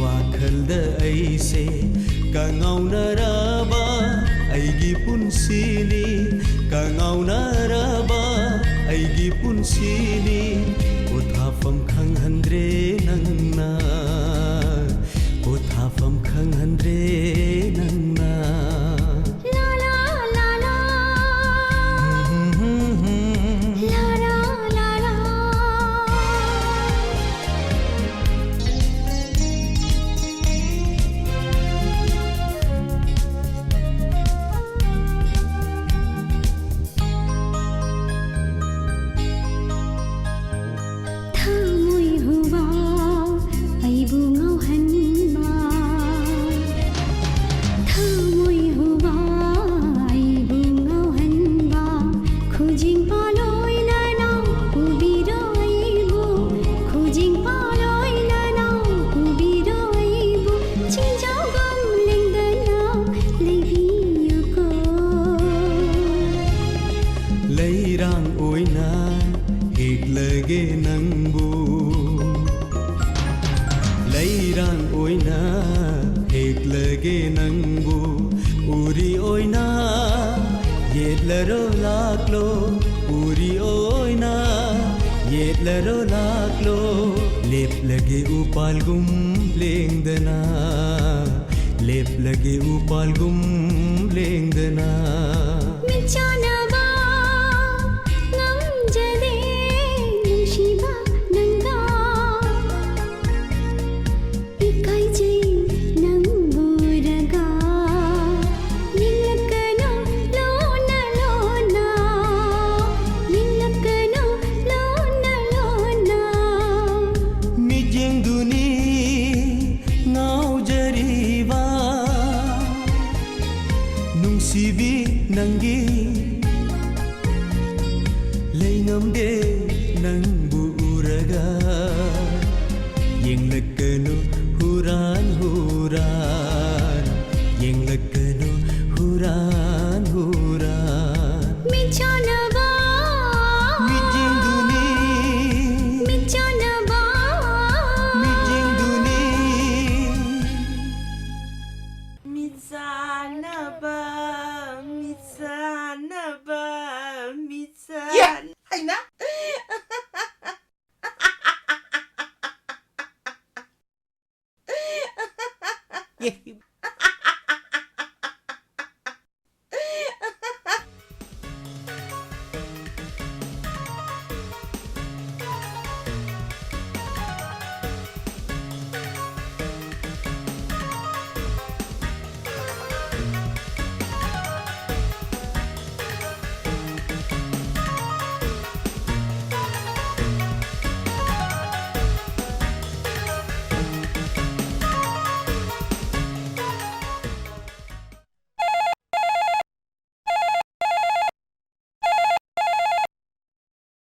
wakhalda aise kangaunaraba aigi punsini kangaunaraba aigi punsini uthafam khanghandre nangna uthafam khanghandre nangna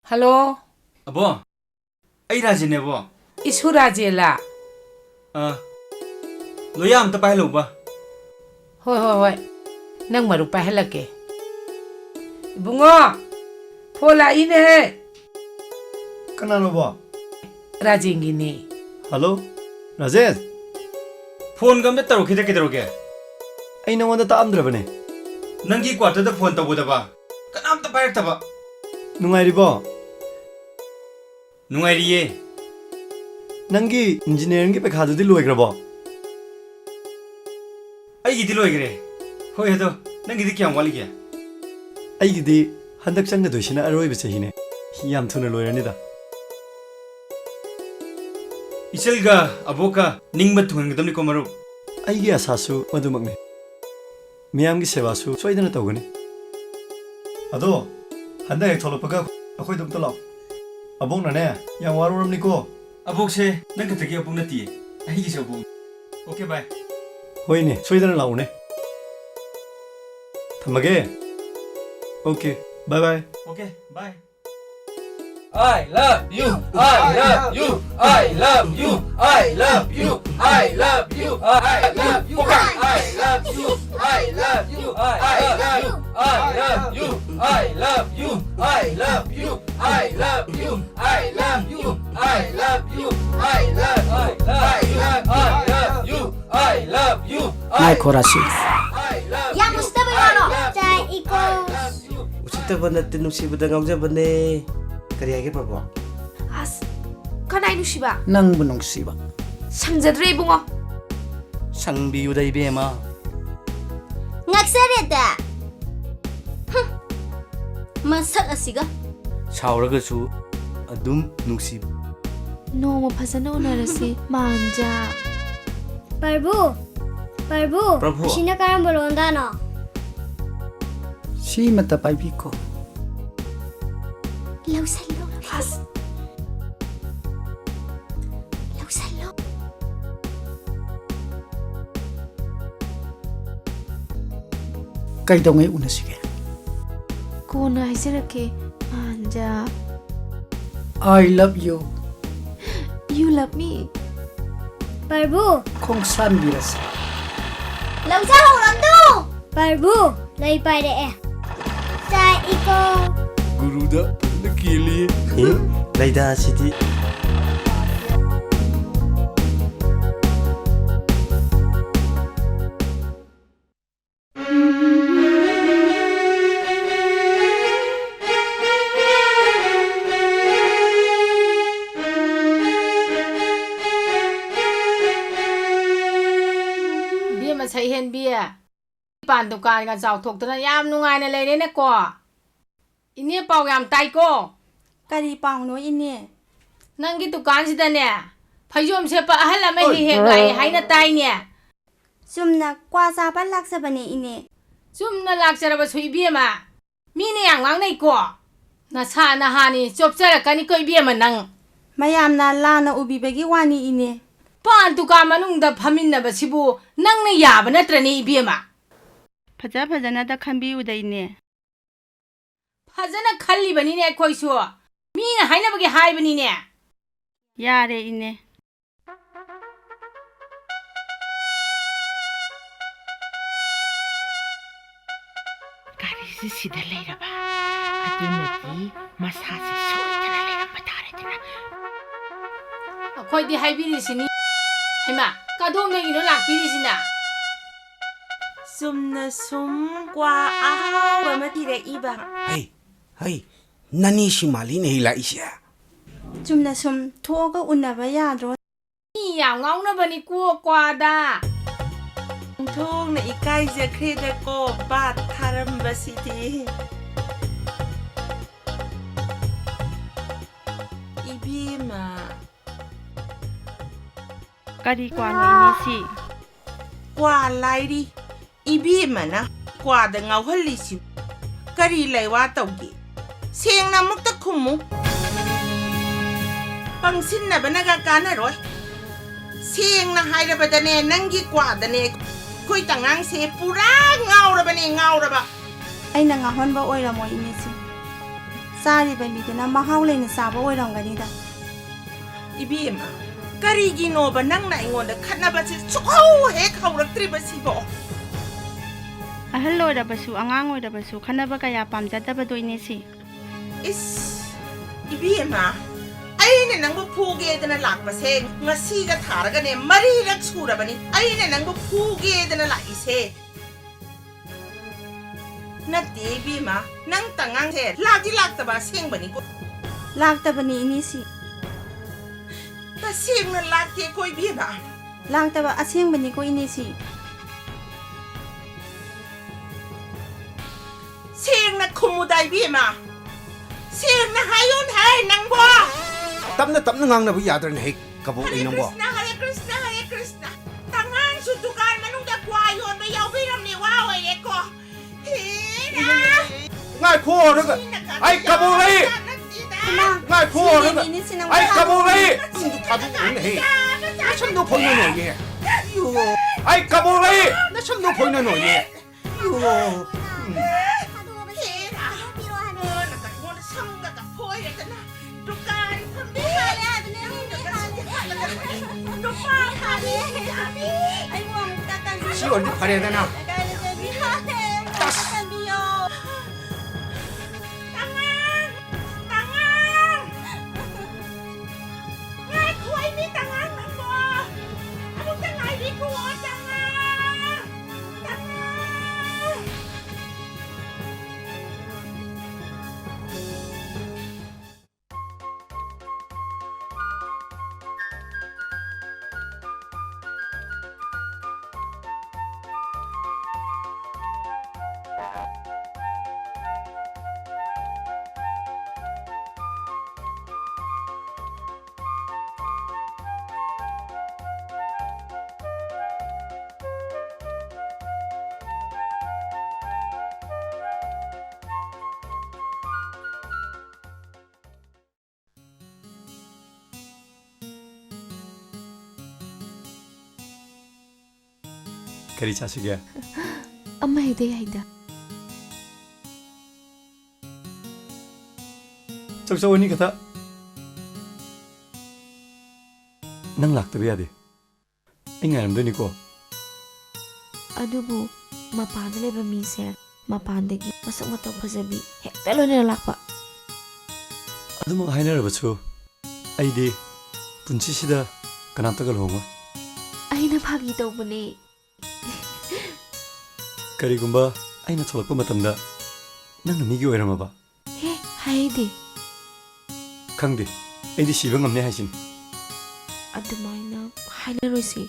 Hello? Abo, ay Raji ne bo. Isu Raji la. Loyam ta pai lo ba. Hoi. Nang maru pai halake. Bungo. Phola ine. Kanano bo? Raji ngini. Hello? Rajesh? Phone gam ta taro khida ke. Ay nangwanda ta amdrabane. Nangi quarter da phone ta bo da ba. Kanam ta pai ta ba. Nungai ribo? Nungai riye. Nangi engineering ki pekhadu di loigrabo. Ay gidi loigre. Hoi hado, nangi di kyam wali kya. Ay gidi handak changa doshina aroi bese hine. Yam thuna loirani da. Iselga aboka ningba thung ngadam ni ko maru. Ay gi asasu madumakne. Miyam gi sewasu soidana tawgani. Ado handak ek tholopaga akhoi dum to law. Abok nane yang waruram ni ko. Abok se nang katagi abok nati. Ay gi se abok. Okay bye. Hoi ne soidana laune. Thamage. Okay. Bye bye. Okay, bye. I love you. I love you. I love you. I love you. I love you. I love you. I love you. I love you. I love you. I love you. I love you. I love you. I love you. I love you. I love you. I love you. I love you. Ngai khorasi. Yang mesti bayar Cai iko. Usitaba natte nungsibada ngamjabane. Kari hage pabo? As. Kanai nusiba. Nang bunong siba. Sangjadre ibungo. Sangbiyuda ibema. Ngaksareda. Masak asiga. Sauragasu adum nungsib. Noma phasana unarasi manja. Parbu. Prabhu. Sina karamba londa no. Si mata paibiko. Lausalo. As. Lausalo. Kaidongai unasige. Kona haisirake manja. I love you. You love me. Parbu. Khongsan birasi. Lausa horandu. Parbu. Lai pai de e. Cai iko. Guruda nakili. Laida siti. Sai hen bia pan dukan ga jaw thok tana yam nungai na leine ne ko ine pau yam tai ko Kari pang no ine. nangi dukan sida ne phajom se pa ahal ama hi he gai haina tai ne Sumna kwa sa ban laksa bane ine. sum na lak chara ba sui bia ma mi ne yang wang nei ko na sa na ha ni chop chara kani koi bia ma nang Mayamna lana ubi bagi wani ine. pan dukan manung da phamin na ba sibu nang ne ya ba natrani bia ma फजना दा खंबी उदयने फजana khalli bani ne khoi su mi na haina bagi hai bani ne यारे इने ꯒꯥꯔꯤꯁꯤ ꯁꯤꯗ ꯂꯩꯔꯕ ꯑꯗꯨꯅꯗꯤ ꯃꯁꯥꯁꯤ ꯁꯣꯏꯗꯅ ꯂꯩꯔꯝꯕ ꯇꯥꯔꯦꯗꯅ ꯑꯩꯈꯣꯏꯗꯤ ꯍꯥꯏꯕꯤꯔꯤꯁꯤꯅꯤ ꯍꯩꯃꯥ ꯀꯗꯣꯝꯗꯒꯤꯅꯣ ꯂꯥꯛꯄꯤꯔꯤꯁꯤꯅ ꯁꯨꯝꯅ ꯁꯨꯝ ꯀ꯭ꯋꯥ ꯑꯍꯥꯎꯕ ꯑꯃ ꯊꯤꯔꯛꯏꯕ Hey, nani si mali ne ilaisya. Chumna sum thoga unaba yadro. Mi yang ngaunabani ko kwada ꯊꯣꯡꯅ ꯏꯀꯥꯏꯖꯈ꯭ꯔꯦꯗꯀꯣ ꯕꯥꯠ ꯊꯥꯔꯝꯕꯁꯤꯗꯤ 이비마 करी क्वानो सी ꯀ꯭ꯋꯥ ꯂꯥꯏꯔꯤ 이비마나 ꯀ꯭ꯋꯥꯗ ꯉꯥꯎꯍꯜꯂꯤꯁꯤ ꯀꯔꯤ ꯂꯩꯋꯥ ꯇꯧꯒꯦ ꯁꯦꯡꯅ ꯑꯃꯨꯛꯇ ꯈꯨꯝꯃꯨ ꯄꯪꯁꯤꯟꯅꯕꯅꯒ ꯀꯥꯟꯅꯔꯣꯏ ꯁꯦꯡꯅ ꯍꯥꯏꯔꯕꯗꯅꯦ ꯅꯪꯒꯤ ꯀ꯭ꯋꯥꯗꯅꯦ ꯑꯩꯈꯣꯏ ꯇꯉꯥꯡꯁꯦ ꯄꯨꯔꯥ ꯉꯥꯎꯔꯕꯅꯦ ꯉꯥꯎꯔꯕ ꯑꯩꯅ ꯉꯥꯎꯍꯟꯕ ꯑꯣꯏꯔꯝꯃꯣꯏ ꯏꯅꯦꯁꯤ ꯆꯥꯔꯤꯕ ꯃꯤꯗꯨꯅ ꯃꯍꯥꯎ ꯂꯩꯅ ꯆꯥꯕ ꯑꯣꯏꯔꯝꯒꯅꯤꯗ 이비마 ꯀꯔꯤꯒꯤꯅꯣꯕ ꯅꯪꯅ ꯑꯩꯉꯣꯟꯗ ꯈꯠꯅꯕꯁꯦ ꯁꯨꯛꯍꯧ ꯍꯦꯛ ꯍꯧꯔꯛꯇ꯭ꯔꯤꯕꯁꯤꯕꯣ अहल ओरबसु अंगांग ओरबसु खनबा कया पामजदबदोइने सी इस इबीमा अइने नंगबु फुगेदना लाकपसे ngasiga tharagane marirak surabani अइने नंगबु फुगेदना लाइसे नते इबीमा नंग तंगांग से लाकि लाक्तबा सेंगबनी को ꯂꯥꯛꯇꯕꯅꯤ ꯏꯅꯦꯁꯤ तसेंगना लाक्ते कोई बीमा ꯂꯥꯛꯇꯕ ꯑꯁꯦꯡꯕꯅꯤꯀꯣ ꯏꯅꯦꯁꯤ सेंगना खुमुदाई बीमा सेंगना हायुन है नंगबो Tapna ngang na yadran hey kabo inambo. Hare Krishna tangang su dukan manungda kwayon ba yawbiram ni wawe eko Ngai ko raga. Ai kabo lai. Ngai ko raga. Ai kabo lai. Sundu tabu un hey. Na samno phoina no ye. Yo. Ai kabo lai. Na samno phoina no ye. Yo. Si on pare na na. Kari chasiga. Amma hede yaida. Chak chawani kata. Nang lakta ba yade. Inga namdoni ko. Adubu mapanda leba mise mapandagi masak mataw pasabi hekta lo na lakpa. Adumang hainaraba chu. Aide punsisida kanamtaga luhongwa. Aina phagi tawbane. Karigumba aina tholakpa matamda nang namigi oiramaba. He haide. Khangde aidi siba ngamne haisin. Adumaina hainaroisi.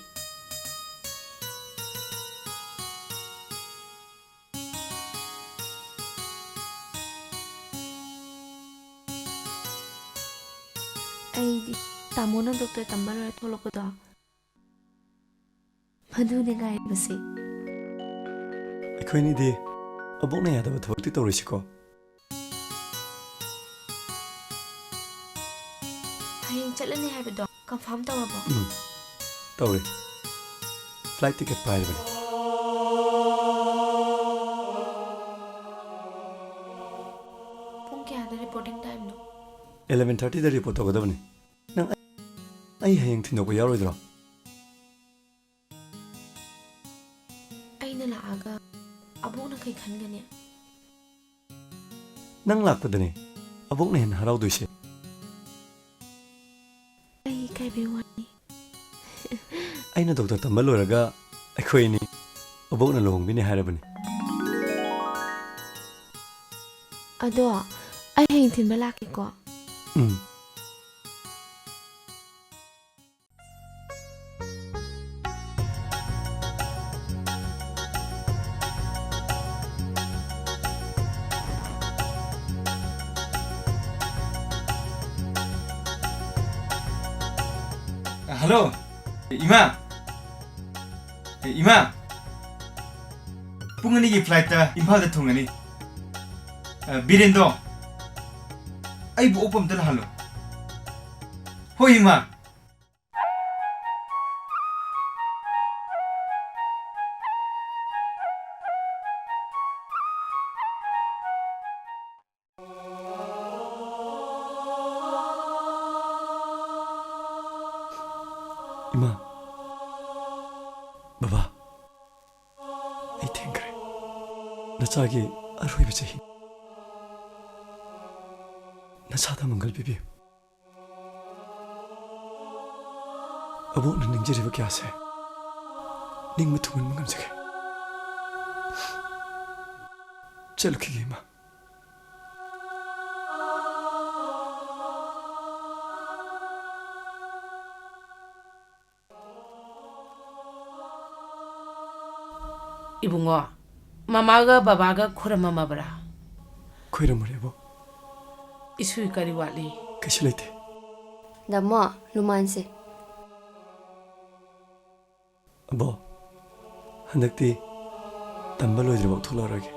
Aidi tamona doctor tambara tholokda. Madune gai basi. Akhoi ni de abok na yada thok ti torisi ko. Hayang chalani haibado confirm tawabo. Tawre. Flight ticket pai bani. Pung kya da reporting time no? 11:30 da report tawada bani. Nang ai hayang thino ko yaroidro. Aina laaga abok na kai khangane. Nang lakpadani abok na hen harau duise. Ai kai bewani. Aina doctor tambal loraga akhoi ni abok na lohong bini harabani. Ado ai hayang thin balaki ko. Hello, Ima. Ima. Pung ni flight ta Imphal da thungani. Birendo. Ai bu opam dal halo. Hoi Ima. Ima. Baba. Ai thengre. Nachagi aroi bachahi. Nachada mangal bibi. Abok na ningjiriba kya se. Ning matungan mangam jage. Chalo ki Ima. Ibungo, mamaga babaga khuramama bra. Khoiramure abo. Isui kari wali. Kaisu leite. Damo lumanse. Abo. Handakti tamba loidribak tholarage.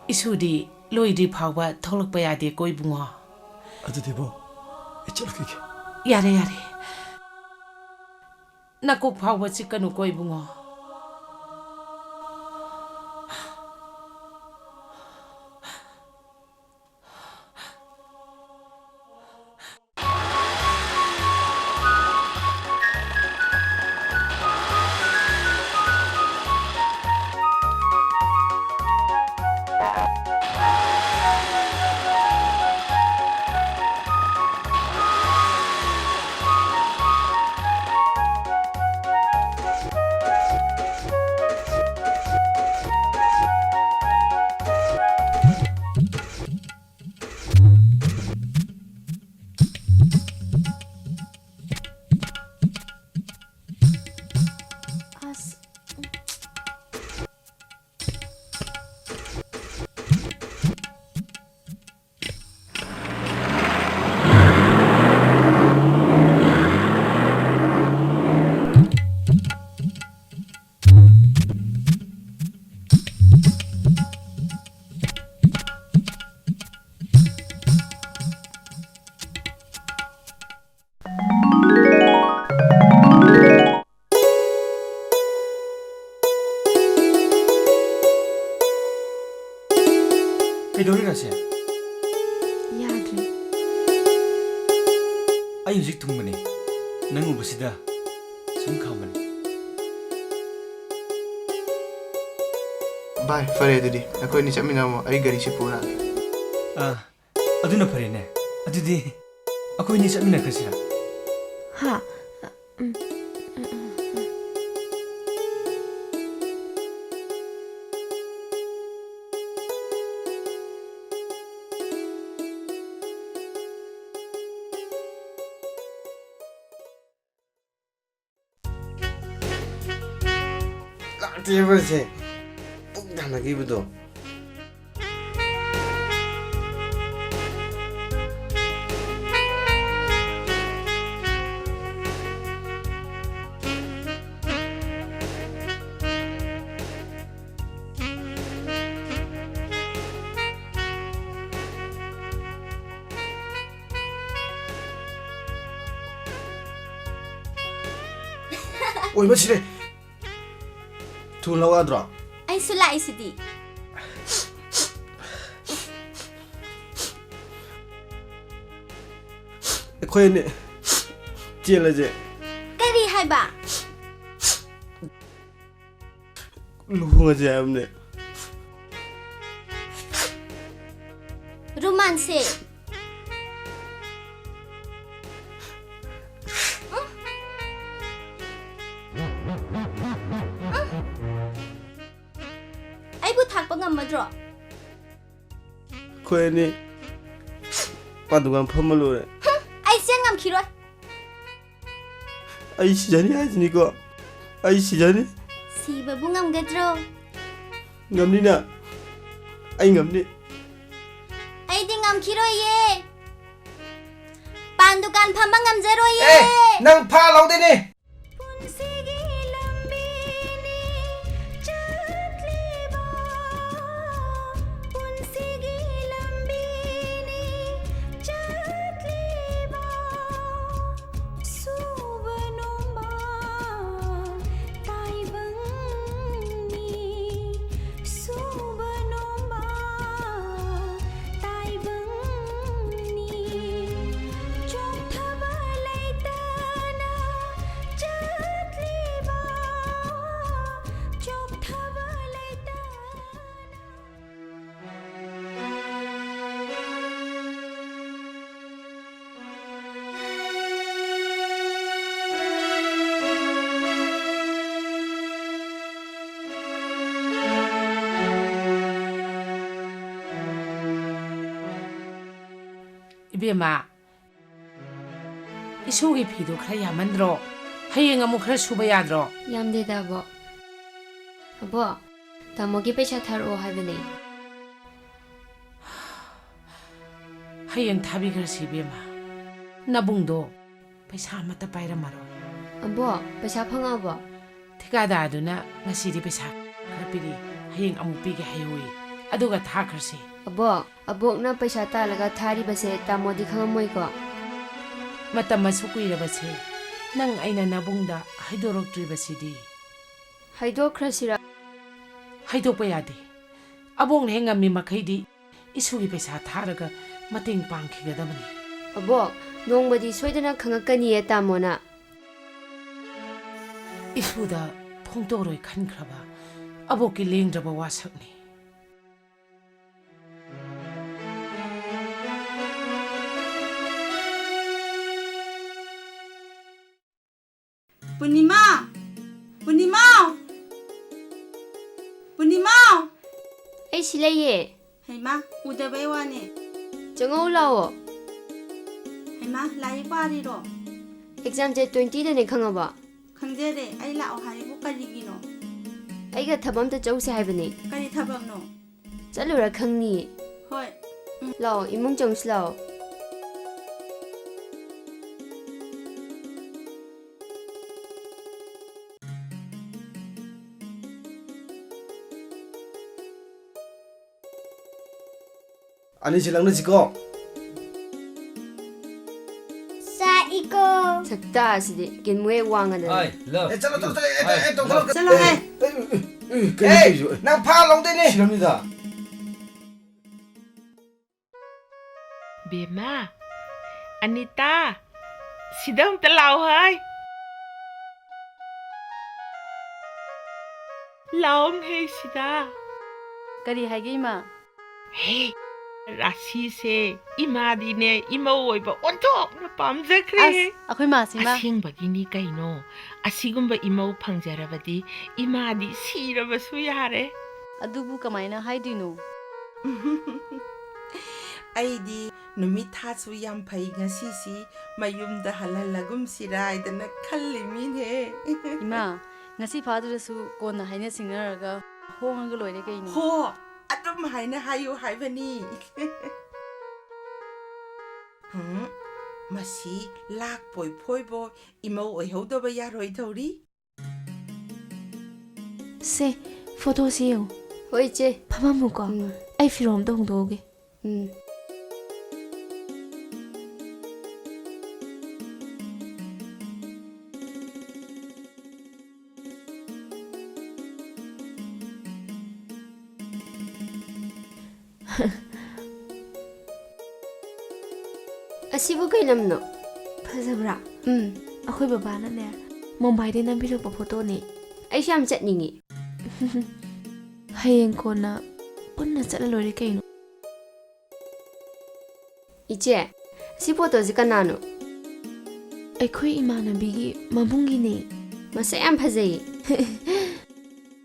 Isudi loidi phawba tholakpa yade ko ibungo. Adudi bo. Chalo ki. Yare yare. Nakok phawba chikanu ko ibungo. ꯀꯩꯗꯧꯔꯤꯔꯁꯦ ꯌꯥꯗ꯭ꯔꯦ ꯑꯩ ꯍꯧꯖꯤꯛ ꯊꯨꯡꯕꯅꯦ ꯅꯪ ꯎꯕꯁꯤꯗ ꯁꯨꯝ ꯈꯥꯝꯕꯅꯦ ꯚꯥꯏ ꯐꯔꯦ ꯑꯗꯨꯗꯤ ꯑꯩꯈꯣꯏꯅꯤ ꯆꯠꯃꯤꯟꯅꯔꯝꯃꯣ ꯑꯩ ꯒꯥꯔꯤꯁꯤ ꯄꯨꯔꯛꯑꯒꯦ ꯑꯗꯨꯅ ꯐꯔꯦꯅꯦ ꯑꯗꯨꯗꯤ ꯑꯩꯈꯣꯏꯅꯤ ꯆꯠꯃꯤꯟꯅꯈ꯭ꯔꯁꯤꯔꯥ ꯍꯥ ꯂꯥꯛꯇꯦꯕꯁꯦ ꯄꯨꯛ ꯊꯥꯅꯈꯤꯕꯗꯣ ꯑꯣꯏꯕ ꯁꯤꯔꯦ ꯊꯨꯅ ꯂꯧ ꯌꯥꯗ꯭ꯔꯣ ꯑꯩꯁꯨ ꯂꯥꯛꯏꯁꯤꯗꯤ ꯑꯩꯈꯣꯏꯅꯤ ꯆꯦꯜꯂꯁꯦ ꯀꯔꯤ ꯍꯥꯏꯕ ꯂꯨꯍꯣꯡꯉꯁꯦ ꯍꯥꯏꯕꯅꯦ ꯔꯣꯃꯥꯟꯁꯦ ꯑꯩꯕꯨ ꯊꯥꯛꯄ ꯉꯝꯃꯗ꯭ꯔꯣ ꯑꯩꯈꯣꯏꯅꯤ ꯄꯥꯗꯨꯀꯥꯟ ꯐꯝꯃ ꯂꯣꯏꯔꯦ ꯑꯩ ꯆꯦꯟ ꯉꯝꯈꯤꯔꯣꯏ ꯑꯩ ꯁꯤꯖꯅꯤ ꯍꯥꯏꯁꯤꯅꯤꯀꯣ ꯑꯩ ꯁꯤꯖꯅꯤ ꯁꯤꯕꯕꯨ ꯉꯝꯒꯗ꯭ꯔꯣ ꯉꯝꯅꯤꯅ ꯑꯩ ꯉꯝꯅꯤ ꯑꯩꯗꯤ ꯉꯝꯈꯤꯔꯣꯏꯌꯦ ꯄꯥꯟ ꯗꯨꯀꯥꯟ ꯐꯝꯕ ꯉꯝꯖꯔꯣꯏꯌꯦ ꯅꯪ ꯐꯥ ꯂꯧꯗꯣꯏꯅꯦ 이베마 이소기 피도 khara yaman드로 hayeng amu khara suba yadro ꯌꯥꯝꯗꯦꯗ ꯑꯕꯣ ꯑꯕꯣ ꯇꯥꯃꯣꯒꯤ ꯄꯩꯁꯥ ꯊꯥꯔꯛꯑꯣ ꯍꯥꯏꯕꯅꯦ hayeng thabigrasi bema nabungdo paisa amata pairamaro ꯑꯕꯣ ꯄꯩꯁꯥ ꯐꯪꯉꯕꯣ thikada aduna ngasidi paisa khara piri hayeng amu pige hayoi aduga thakrasi ꯑꯕꯣ ꯑꯕꯣꯛꯅ ꯄꯩꯁꯥ ꯇꯥꯜꯂꯒ ꯊꯥꯔꯤꯕꯁꯦ ꯇꯥꯃꯣꯗꯤ ꯈꯪꯉꯝꯃꯣꯏꯀꯣ matam masu kuirabase nang aina nabungda haidoroktribasidi ꯍꯥꯏꯗꯣꯛꯈ꯭ꯔꯁꯤꯔ haidokpa yade abong hengami makhaidi isugi paisa tharaga mateng pangkhigadabani ꯑꯕꯣꯛ ꯅꯣꯡꯃꯗꯤ ꯁꯣꯏꯗꯅ ꯈꯪꯉꯛꯀꯅꯤꯌꯦ ꯇꯥꯃꯣꯅ isuda phongtoroi khankraba aboki lengdraba wasakni Punima! Punima! Punima! ꯑꯩ ꯁꯤ ꯂꯩꯌꯦ Haima, udabay wane. ꯆꯪꯉꯧ ꯂꯥꯛꯑꯣ Haima, lai pariro. Exam date 20ꯗꯅꯦ ꯈꯪꯉꯕ Khangjere, ay lao haribu karigino. ꯑꯩꯒ ꯊꯕꯛ ꯑꯝꯇ ꯆꯧꯁꯦ ꯍꯥꯏꯕꯅꯦ Kari thabak no. ꯆꯠꯂꯨꯔ ꯈꯪꯅꯤꯌꯦ Hoi. ꯂꯥꯛꯑꯣ ꯏꯃꯨꯡ ꯆꯪꯁꯤ ꯂꯥꯛꯑꯣ ꯑꯅꯤꯁꯤ ꯂꯪꯅꯁꯤꯀꯣ ꯁꯥꯏꯀꯣ ꯁꯛꯇꯥ ꯑꯁꯤꯗꯤ ꯀꯤꯟꯃꯨꯍꯦ ꯋꯥꯡꯉꯗꯅ ꯑꯥꯏ ꯂꯚ ꯆꯠꯂꯣ ꯆꯠꯂꯣ Chalo hai. ꯀꯩꯅꯣ ꯅꯪ ꯐꯥ ꯂꯧꯗꯣꯏꯅꯦ ꯁꯤꯔꯝꯅꯤꯗ Bema, Anita, sidang talaw hay. Laong hey sida. Kari haige ima. Hey, Rasi se imadi ne imawoy ba ontok na pamjakre. Ako'y masima. Asing bagini kaino. Asigumba imaw pangjarabadi imadi sirabasu yare. Adubu kamaina haidino. ꯑꯩꯗꯤ ꯅꯨꯃꯤꯠ ꯊꯥꯁꯨ ꯌꯥꯝ ꯐꯩ ꯉꯁꯤꯁꯤ ꯃꯌꯨꯝꯗ ꯍꯜꯍꯜꯂꯒꯨꯝꯁꯤꯔꯥꯏꯗꯅ ꯈꯜꯂꯤꯃꯤꯅꯦ Ima, ngasi fadrasu kona haina singnaraga hongaga loire kaino. ꯍꯣ ꯑꯗꯨꯝ ꯍꯥꯏꯅ ꯍꯥꯏꯌꯨ ꯍꯥꯏꯕꯅꯤ ꯃꯁꯤ ꯂꯥꯛꯄꯣꯏ ꯐꯣꯏꯕꯣꯏ ꯏꯃꯧ ꯑꯣꯏꯍꯧꯗꯕ ꯌꯥꯔꯣꯏꯗꯧꯔꯤ ꯁꯦ ꯐꯣꯇꯣꯁꯤ ꯌꯦꯡꯉꯨ. ꯍꯣꯏ ꯏꯆꯦ. ꯐꯝꯃꯝꯃꯨꯀꯣ. ꯑꯩ ꯐꯤꯔꯣꯝꯗ ꯍꯣꯡꯗꯣꯛꯎꯒꯦ. ꯑꯁꯤꯕꯨ ꯀꯩ ꯂꯝꯅꯣ? ꯐꯖꯕ꯭ꯔꯥ? ꯑꯩꯈꯣꯏ ꯕꯕꯥꯅꯅꯦ ꯃꯨꯝꯕꯥꯏꯗꯩ ꯅꯝꯕꯤꯔꯛꯄ ꯐꯣꯇꯣꯅꯤ. ꯑꯩꯁꯨ ꯌꯥꯝ ꯆꯠꯅꯤꯡꯉꯤ. ꯍꯌꯦꯡ ꯀꯣꯟꯅ ꯄꯨꯟꯅ ꯆꯠꯂ ꯂꯣꯏꯔꯦ ꯀꯩꯅꯣ. ꯏꯆꯦ, ꯁꯤ ꯐꯣꯇꯣꯁꯤ ꯀꯅꯥꯅꯣ? ꯑꯩꯈꯣꯏ ꯏꯃꯥꯟꯅꯕꯤꯒꯤ ꯃꯕꯨꯡꯒꯤꯅꯦ. ꯃꯁꯛ ꯌꯥꯝ ꯐꯖꯩꯌꯦ.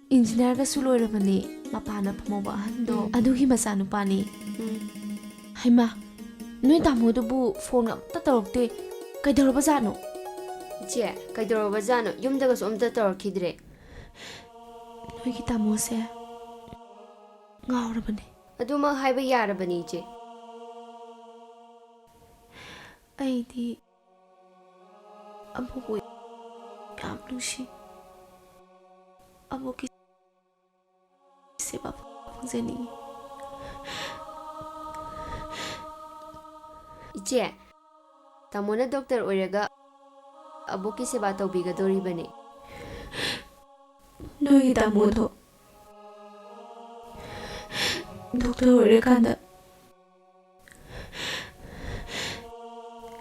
ꯏꯟꯖꯤꯅꯤꯌꯥꯔꯒꯁꯨ ꯂꯣꯏꯔꯕꯅꯤ. ꯃꯄꯥꯅ ꯐꯝꯍꯧꯕ ꯑꯍꯟꯗꯣ ꯑꯗꯨꯒꯤ ꯃꯆꯥꯅꯨꯄꯥꯅꯤ. ꯍꯩꯃꯥ, ꯅꯣꯏ ꯇꯥꯃꯣꯗꯨꯕꯨ ꯐꯣꯟ ꯑꯝꯇ ꯇꯧꯔꯛꯇꯦ. ꯀꯩꯗꯧꯔꯕꯖꯥꯠꯅꯣ? ꯏꯆꯦ, ꯀꯩꯗꯧꯔꯕꯖꯥꯠꯅꯣ? ꯌꯨꯝꯗꯒꯁꯨ ꯑꯝꯇ ꯇꯧꯔꯛꯈꯤꯗ꯭ꯔꯦ. ꯅꯣꯏꯒꯤ ꯇꯥꯃꯣꯁꯦ ꯉꯥꯎꯔꯕꯅꯦ. ꯑꯗꯨꯃꯛ ꯍꯥꯏꯕ ꯌꯥꯔꯕꯅꯤ ꯏꯆꯦ. ꯑꯩꯗꯤ ꯑꯕꯣꯛꯕꯨ ꯌꯥꯝ ꯅꯨꯡꯁꯤ. ꯑꯕꯣꯛꯀꯤ ꯁꯦꯕꯥ ꯐꯪꯖꯅꯤꯡꯉꯤ. ꯏꯆꯦ, ꯇꯥꯃꯣꯅ ꯗꯣꯛꯇꯔ ꯑꯣꯏꯔꯒ ꯑꯕꯣꯛꯀꯤ ꯁꯦꯕꯥ ꯇꯧꯕꯤꯒꯗꯣꯔꯤꯕꯅꯤ. ꯅꯣꯏꯒꯤ ꯇꯥꯃꯣꯗꯣ ꯗꯣꯛꯇꯔ ꯑꯣꯏꯔꯀꯥꯟꯗ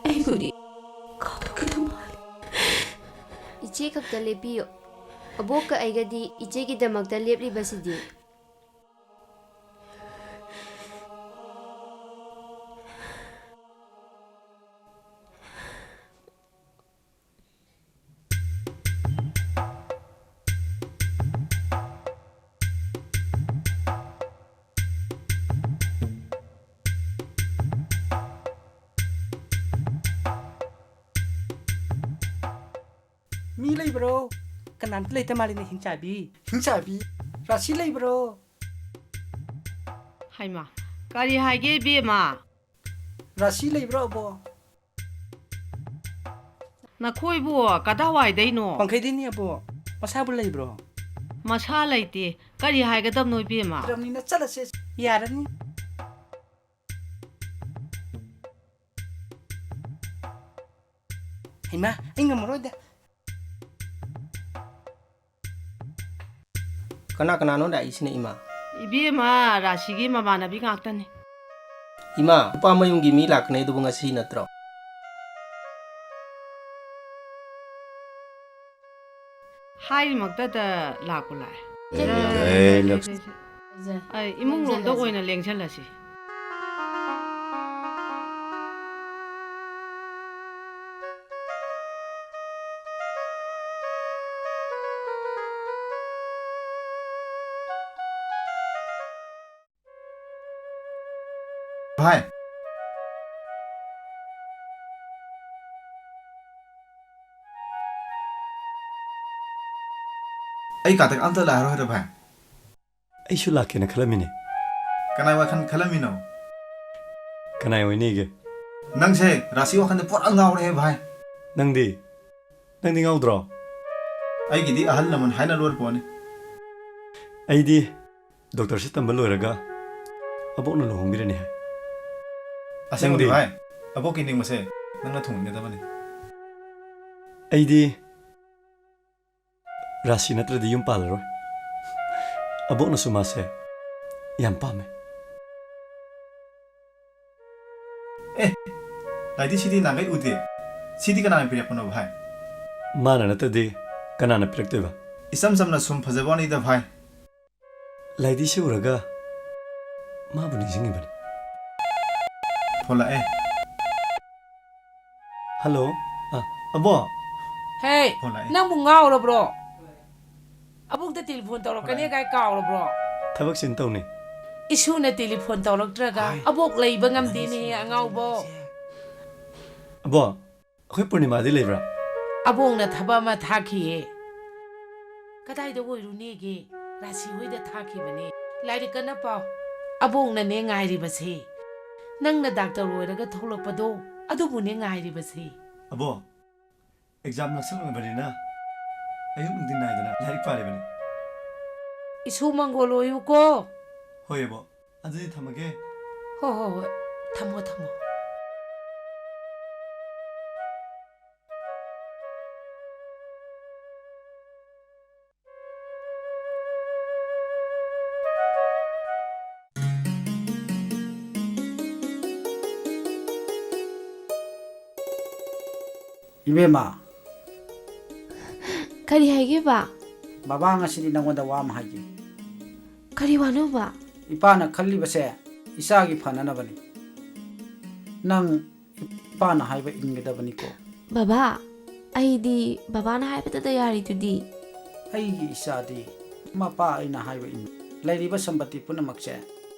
ꯑꯩꯕꯨꯗꯤ ꯀꯥꯎꯊꯣꯛꯈꯤꯗꯧ ꯃꯥꯜꯂꯤ. ꯏꯆꯦ ꯈꯛꯇ ꯂꯦꯞꯄꯤꯌꯣ. ꯑꯕꯣꯛꯀ ꯑꯩꯒꯗꯤ ꯏꯆꯦꯒꯤꯗꯃꯛꯇ ꯂꯦꯞꯂꯤꯕꯁꯤꯗꯤ. Mi leibro, kanan leita malini hinchabi. Hinchabi, rasi leibro. Haima, kari haige bema. Rasi leibro bo. Nakhoi bo kadawai daino. Pangkaidini abo. Masabu leibro. Masa laite, kari haige dam noi bema. Ramnina chalase yarani. Hima, inga moroda. Kana no da isine ima. Ibema Rasigi mamanabi ngaktani. Ima, upamayunggi mi laknay do ngasi natro. Hai magdada lakulai. Lux Ay imong romda oina lengchalasi. भाई आई कातक अंत लारो है भाई ꯑꯩꯁꯨ ꯂꯥꯛꯀꯦꯅ ꯈꯜꯂꯝꯃꯤꯅꯦ. कनाई वाखन खलमिनो ꯀꯅꯥꯏ ꯑꯣꯏꯅꯤꯒꯦ? नंगसे राशि वाखन पुरा ngaure है भाई ꯅꯪꯗꯤ ꯉꯥꯎꯗ꯭ꯔꯣ? आई गिदी अहल नमन हाइना लोर पोने ꯑꯩꯗꯤ ꯗꯣꯛꯇꯔꯁꯤ ꯇꯝꯕ ꯂꯣꯏꯔꯒ ꯑꯕꯣꯛꯅ ꯂꯨꯍꯣꯡꯕꯤꯔꯅꯤ ꯍꯥꯏ. असेंगदी भाई अबो किनिंग मसे नंगना थुंगने दबने ꯑꯩꯗꯤ ꯔꯥꯁꯤ ꯅꯠꯇ꯭ꯔꯗꯤ ꯌꯨꯝ ꯄꯥꯜꯂꯔꯣꯏ. ꯑꯕꯣꯛꯅꯁꯨ ꯃꯥꯁꯦ ꯌꯥꯝ ꯄꯥꯝꯃꯦ. लाइदी सिटी नांगै उदे सिटी कनाने पिरपनो भाई माना नतदे कनाना पिरक्तोबा इसम समना सुम फजबोनी दा भाई लाइदी से उरगा माबु निजिंगी बने फोला ए हेलो अबो Hey, Hola, nang bungaw lo bro. Abok da telephone tawlok kani kai kaw lo bro. थबक सिन तौने Isu na telephone tawlok traga abok leiba ngamdi ni angaw bo. अबो अखोय पूर्णिमा दि लेब्रा Abok na thaba ma thaki e. Kadai da oiru ne ge rasi hoi da thaki bane. Lairi kana paw. Abok na ne ngai ri base. Nang na doctor oiraga tholok pado adu bu ne ngai ri base. अबो exam नक्सल में बने ना अयुम दिन नाय दना like पारे बने Isu mangolo yu ko. होय अबो अजि थमगे Ho ho ho. Thamo thamo. Ibema Kari haige ba? baba ngasidi nangonda wa ma haji Kari wano ba? ipana khalli base isagi phanana bani nang ipana haiba ingeda bani ko Baba, aidi baba na hai pata yari tudi. aigi isadi mapa ina haiba in lairiba sambati punamakse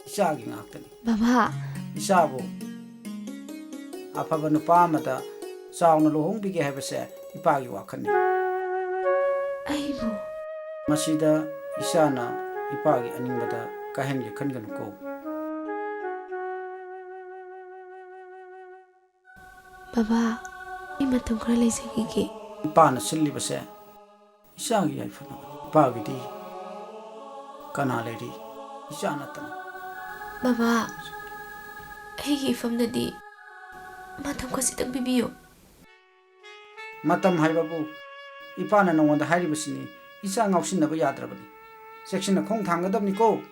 isagi ngaktani Baba, isabu afaba nupa mata sauna lohong bige haibase ipagi wakhani aibu. masida isana ipagi aningbada kahengi khanganu ko Baba, ima tum khara lai sakige. ipana silli base isagi yaifana ipagi di kana leri isana tan Baba, aigi ifam na di matam kasi tak bibiyo. matam haibabu ipana nongonda hairibasini isa ngausinaba yadrabani section na khong thangadabni ko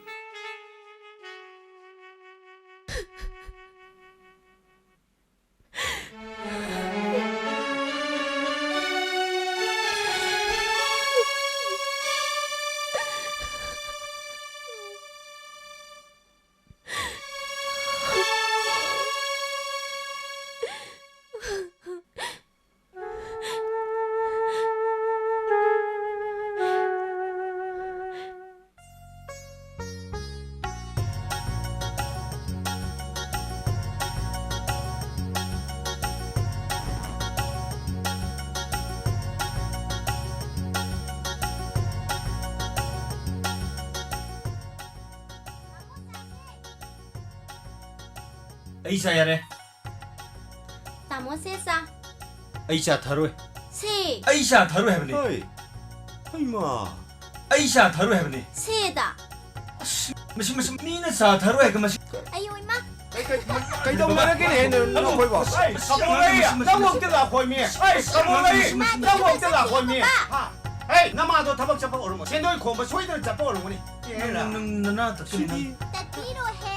ऐसा यार Tamo sesa. ऐसा thorough Se. ऐसा thorough है बने Hey, hey ma. ऐसा thorough है बने Se da. मशी मीना सा थरो है कमशी Ayo ima. Cái đông mà cái này nó không phải bỏ. Hey, cầm lấy à? Nó không tên là khỏi miệng. Hey, cầm lấy. Nó không tên là khỏi miệng. Hey, nó mà tôi thắp chấp vào rồi. Hiện tại không phải suy đoán chấp vào rồi. ना तो Tatiro he.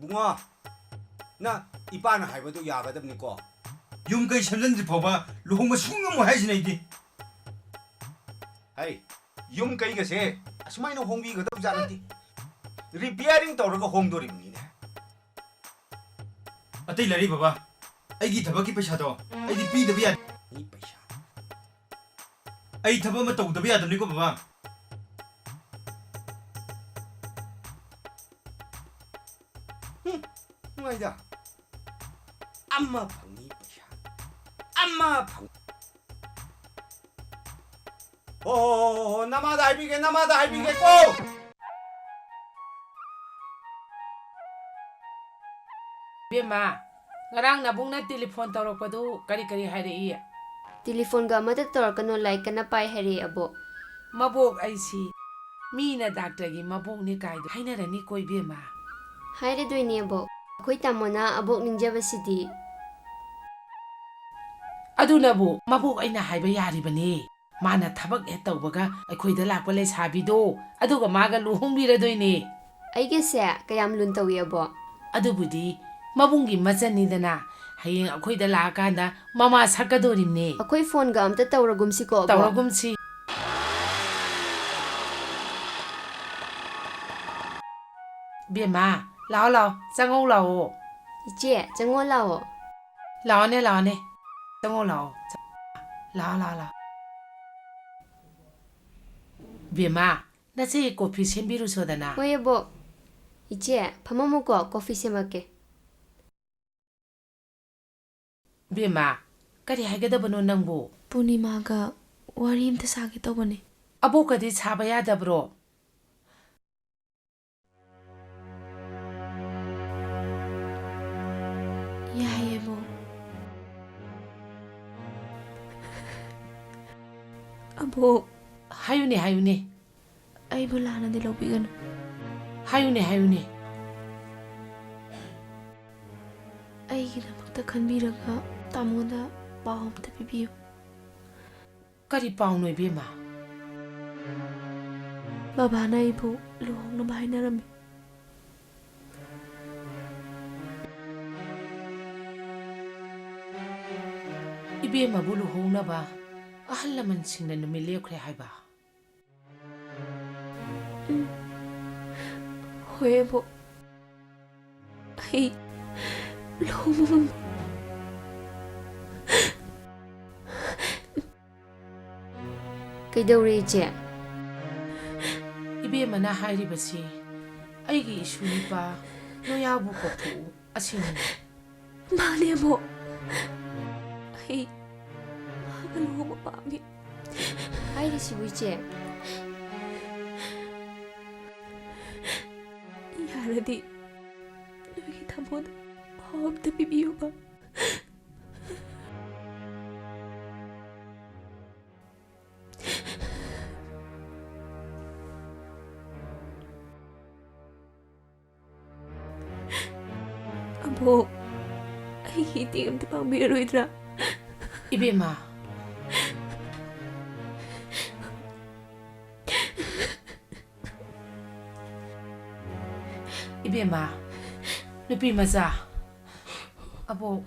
Bunga. Na ipana haibado yagadabni ko. यूं कई शमलन जी फोबा लोगों में सुंग में है जिन्हें दी Hey, yung kay kasi asumay no hongbi gadab janati. Repairing tawraga hongdorimni. अतई लड़ी बाबा ऐगी थबक की पैसा तो ऐगी पी दबिया Ni paisa. ऐ थबक में तो दबिया तो निको बाबा Ngay da. Amma phangni paisa. Amma phang. Oh, namada haibige ko. Bema, ngarang nabung na telephone tawlok pado kari haire iya. Telephone ga mata tor kano like kana pai hari abo. Mabok aisi. Mina doctor gi mabok ni kaido. Haina rani koi bema. Haire doi ni abo. Koi tamona abok ninja basidi. Adunabu mabok aina haiba yari bane. Mana thabak e tawbaga akhoi da lakpa le sabido. Aduga maga luhong bira doine. Aige se kayam lun tawi abo. ꯑꯗꯨꯕꯨꯗꯤ ꯃꯕꯨꯡꯒꯤ ꯃꯆꯟꯅꯤꯗꯅ ꯍꯌꯦꯡ ꯑꯩꯈꯣꯏꯗ ꯂꯥꯛꯑꯀꯥꯟꯗ ꯃꯃꯥ ꯁꯛꯀꯗꯣꯔꯤꯕꯅꯦ ꯑꯩꯈꯣꯏ ꯐꯣꯟꯒ ꯑꯝꯇ ꯇꯧꯔꯒꯨꯝꯁꯤꯀꯣ ꯇꯧꯔꯒꯨꯝꯁꯤ ꯕꯦꯝꯃ ꯂꯥꯛꯑꯣ ꯂꯥꯛꯑꯣ ꯆꯪꯉꯧ ꯂꯥꯛꯑꯣ ꯏꯆꯦ ꯆꯪꯉꯣ ꯂꯥꯛꯑꯣ ꯂꯥꯛꯑꯣꯅꯦ ꯂꯥꯛꯑꯣꯅꯦ ꯆꯪꯉꯣ ꯂꯥꯛꯑꯣ ꯂꯥꯛꯑꯣ ꯂꯥꯛꯑꯣ ꯂꯥꯛꯑꯣ ꯕꯦꯝꯃ ꯅꯆꯦ ꯀꯣꯐꯤ ꯁꯦꯝꯕꯤꯔꯨꯁꯣꯗꯅ ꯍꯣꯏ ꯑꯕꯣꯛ 이제 ꯐꯝꯃꯝꯃꯨꯀꯣ ꯀꯣꯐꯤ ꯁꯦꯝꯃꯛꯀꯦ ꯕꯦꯝꯃ ꯀꯔꯤ ꯍꯥꯏꯒꯗꯕꯅꯣ ꯅꯪꯕꯨ ꯄꯨꯔꯅꯤꯃꯥꯒ ꯋꯥꯔꯤ ꯑꯝꯇ ꯁꯥꯒꯦ ꯇꯧꯕꯅꯦ ꯑꯕꯣꯛꯀꯗꯤ ꯁꯥꯕ ꯌꯥꯗꯕ꯭ꯔꯣ 야예보 아보 하윤이 하윤이 아이보 라나데 로비건 하윤이 하윤이 아이기다막다 간비라가 따모다 마음다 비비요 까리 빠우노 이베마 바바나 아이보 루홍나 바이나라미 이베마부 루홍나바 ahal naman sing na numili kre haiba hoyebo ai lomum kaidaure je ibema na hairi basi aigi isuni pa no yabu ko thu asini manebo ai Lumo pami. Ay si Wiche. Yara di. Nakita mo na. Hawab na bibiyo ba? Abo. Ay hindi kami pang biro itra. Ibema. 이베마 누피 마자 아보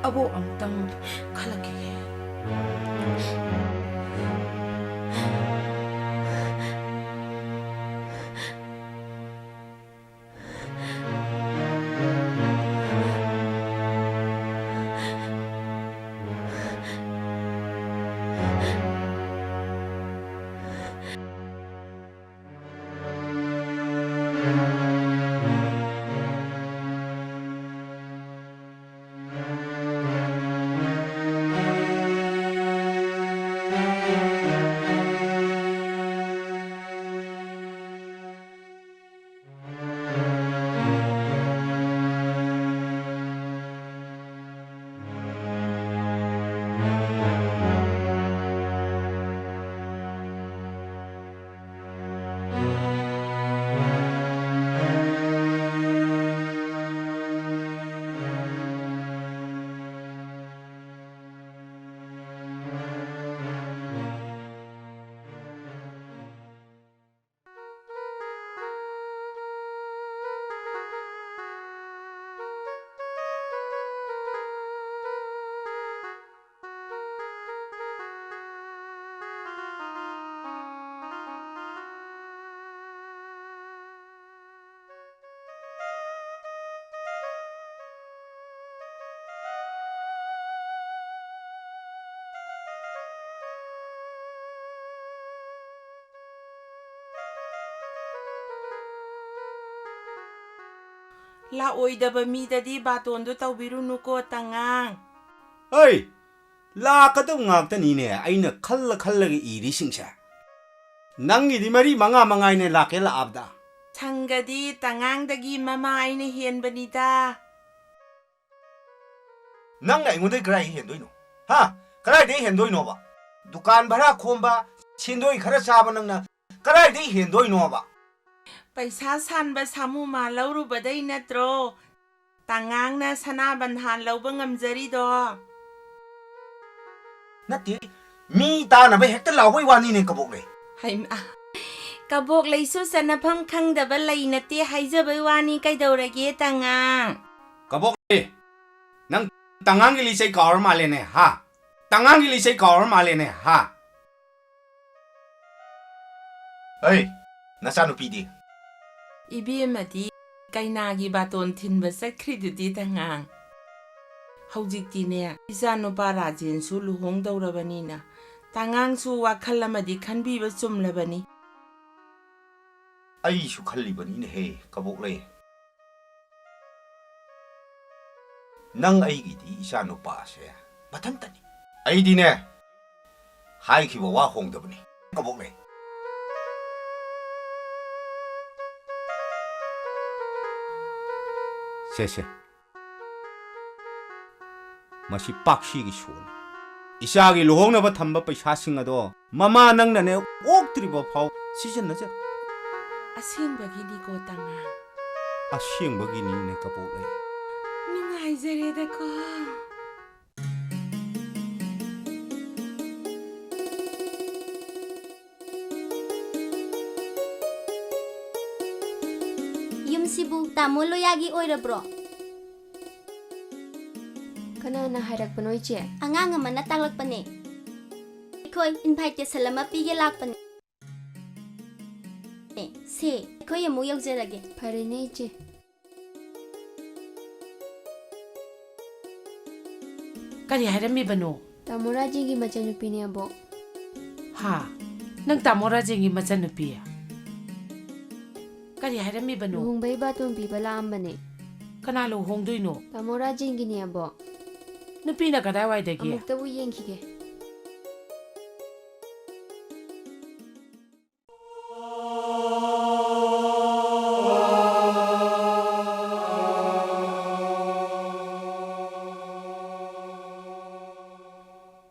앙땅 칼라게 ꯂꯥꯛꯑꯣꯏꯗꯕ ꯃꯤꯗꯗꯤ ꯕꯥꯇꯣꯟꯗꯣ ꯇꯧꯕꯤꯔꯨꯅꯨꯀꯣ ꯇꯉꯥꯡ ꯑꯩ ꯂꯥꯛꯀꯗꯕ ꯉꯥꯛꯇꯅꯤꯅꯦ ꯑꯩꯅ ꯈꯜꯂꯒ ꯏꯔꯤꯁꯤꯡꯁꯦ ꯅꯪꯒꯤꯗꯤ ꯃꯔꯤ ꯃꯉꯥꯏꯅꯦ ꯂꯥꯛꯀꯦ ꯂꯥꯛꯑꯕꯗ ꯁꯪꯒꯗꯤ ꯇꯉꯥꯡꯗꯒꯤ ꯃꯃꯥ ꯑꯩꯅ ꯍꯦꯟꯕꯅꯤꯗ ꯅꯪꯅ ꯑꯩꯉꯣꯟꯗꯩ ꯀꯔꯥꯏ ꯍꯦꯟꯗꯣꯏꯅꯣ ꯍꯥ ꯀꯔꯥꯏꯗꯩ ꯍꯦꯟꯗꯣꯏꯅꯣꯕ ꯗꯨꯀꯥꯟ ꯚꯔꯥ ꯈꯣꯝꯕ ꯁꯦꯟꯗꯣꯏ ꯈꯔ ꯆꯥꯕ ꯅꯪꯅ ꯀꯔꯥꯏꯗꯩ ꯍꯦꯟꯗꯣꯏꯅꯣꯕ ꯄꯩꯁꯥ ꯁꯥꯟꯕ ꯁꯥꯃꯨꯃꯥ ꯂꯧꯔꯨꯕꯗꯩ ꯅꯠꯇ꯭ꯔꯣ ꯇꯉꯥꯡꯅ ꯁꯅꯥꯕꯟꯍꯥꯟ ꯂꯧꯕ ꯉꯝꯖꯔꯤꯗꯣ ꯅꯠꯇꯦ ꯃꯤ ꯇꯥꯅꯕ ꯍꯦꯛꯇ ꯂꯥꯎꯕꯩ ꯋꯥꯅꯤꯅꯦ ꯀꯕꯣꯛꯂꯩ ꯍꯩꯃꯥ Kabok laisu sanafam khangdaba lainate haijabai wani kaidorage tangang. Kabok lay. Nang tangang gilisay kaor malene ha. Tangang gilisay kaor malene ha. Hey, nasaan upidi? Ibimadi kainagi baton thinba sakridudi tangang. Haujiktiне isano parajin su luhong daurabanina. Tangang su wakhal amadi khanbiba chumlabani. Ai su khalibani ne he kabok lay. Nang ai gidi isano pa se. Batantani. Ai di ne. Hai ki wa hong dabani. Kabok lay. Se. Masi pakshi gi shun. Isa gi luhong na ba thamba paisa sing ado. Mama nang na ne oktriba phau season na ja. Asembagi ni ko tangang. Asembagi ni ne kabok lay. Nungaijare da ko. Yumsibu tamulo yagi oirabro. Kanana hairakpano iche? Angang amana tanglakpane. Ikoi invite salama pige lakpane. Se, ikoi amu yaujrage. Farene iche. Kari hairambibano? Tamoraji gi machanupini abok. Ha, nang tamoraji gi machanupi. Kari hairambibano? Luhongbai baton piba laambane. Kana luhongdoino? Tamoraji gi ni abok. Nupina kadai waidagi? Amuktabu yengkige.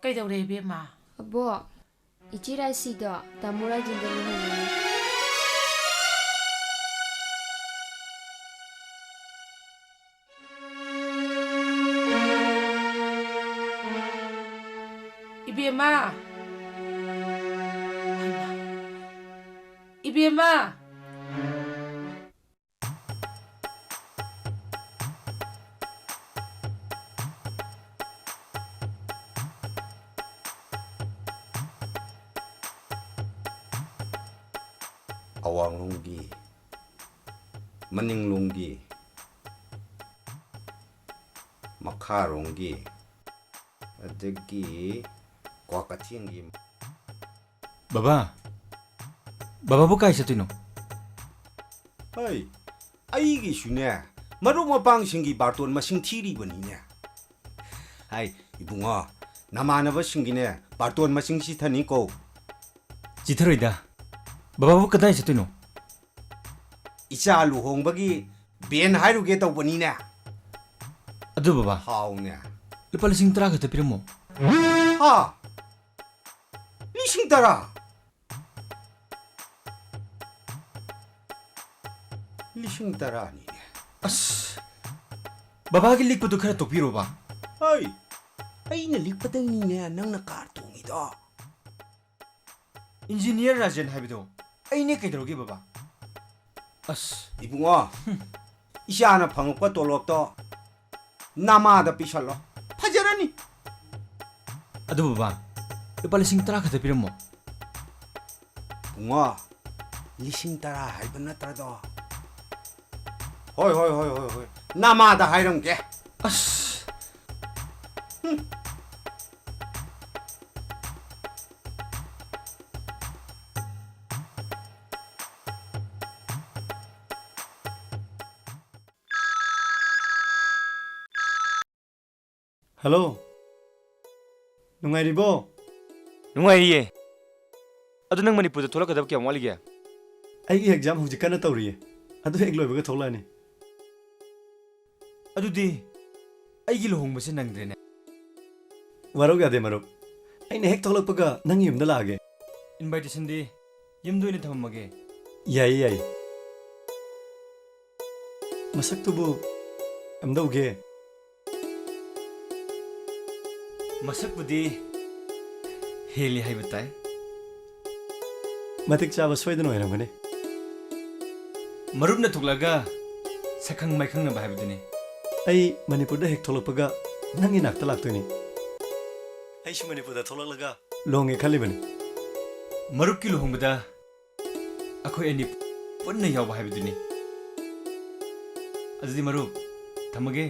Kaidore bema? Abok, ichirasi do tamoraji gi luhongani. Ibema. Ibema. Awang lunggi. Maning lunggi. Makha lunggi. Adagi Kwakatiengi. Baba. Baba bu kai satino? Hey, ai gi shune. Maru mapang singi barton masing thiri bani ne. Hai, ibunga. Namanaba singine barton masing si thani ko. Jitharoida. Baba bu kadai satino? Icha luhong bagi ben hairu ge taw bani ne. Adu baba. Haw ne. Lupa lising tara ka tapiramo. Ha. Lising tara. Lising tara ni ne. As. Baba gi likpa tu khara topiro ba. Hai. Ai na likpa dang ni ne nang na kartong ida. Engineer Rajan habido. Ai ne kaidroge baba. As. Ibunga. Isana phangpa tolok to. Namada pisalo. Fajarani. Adu baba. Lupa lising tara ka tapiramo. Bunga. Lising tara haiba natra do. Hoi. Namada hairamge. As. Hello. Nungairibo? Nungairiye. Adu nang Manipur thola kadab kya wali gya? Aigi exam hujik kana tawriye. Adu ek loibaga tholani. Adu di aigi lohong base nangdrene. Warog ade marok. Aine hek tholakpaga nang yumda laage. Invitation di yumdo ine thamage. Yai. Masak tubu amdauge. Masak budi heli hai batai. matik chaba soidana oiramgani Marupna thuklaga sakhang maikhang na bhaibduni ai Manipur da hek tholokpaga nangi nakta laktoini ai shu Manipur da tholaklaga longe khalibani Marup ki luhongbada akhoi ani punna yaw bhaibduni Azdi Marup thamage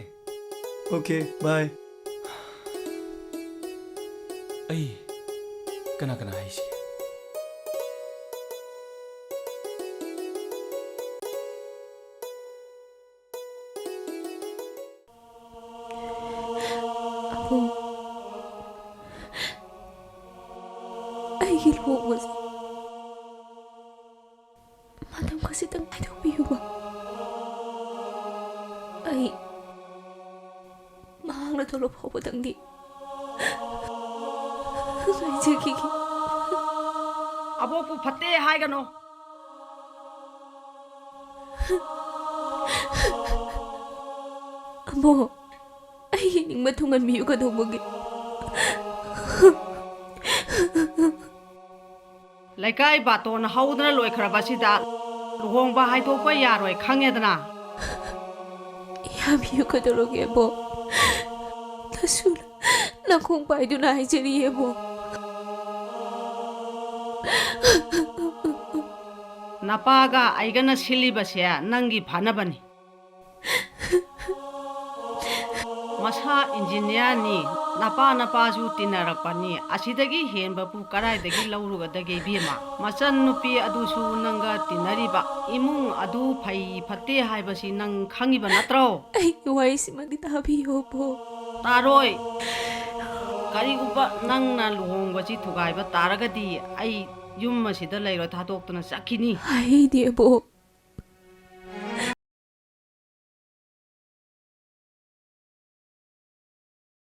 Okay bye ai kana kana haisi Abong, ay luwas. Madam kasi tang ay dumiwa. Ay, mahang na tulog ako tang di. Ay, jagigi. Abok pu phate hai gano. Amo, ay hining matungan miyo ka daw magit. Laikai baton haudna loi kharabasida luhongba haidokpa yaroi khangedna Yamiyo ka dalog ebo. Nasula na kung paido na hijari ebo. Napaga aigana silibase nangi phanabani Masa engineer ni napa ju tinarakpani asidagi henba pu karai dagi lauruga dagi bima machan nupi adusu nanga tinariba imung adu phai phate haibasi nang khangiba natro Ay wai simadi tabiyo po. taroi kariguba nangna luhongbaji thugaiba taragadi ai yum masida leiro thadokna sakini Ay di ebo.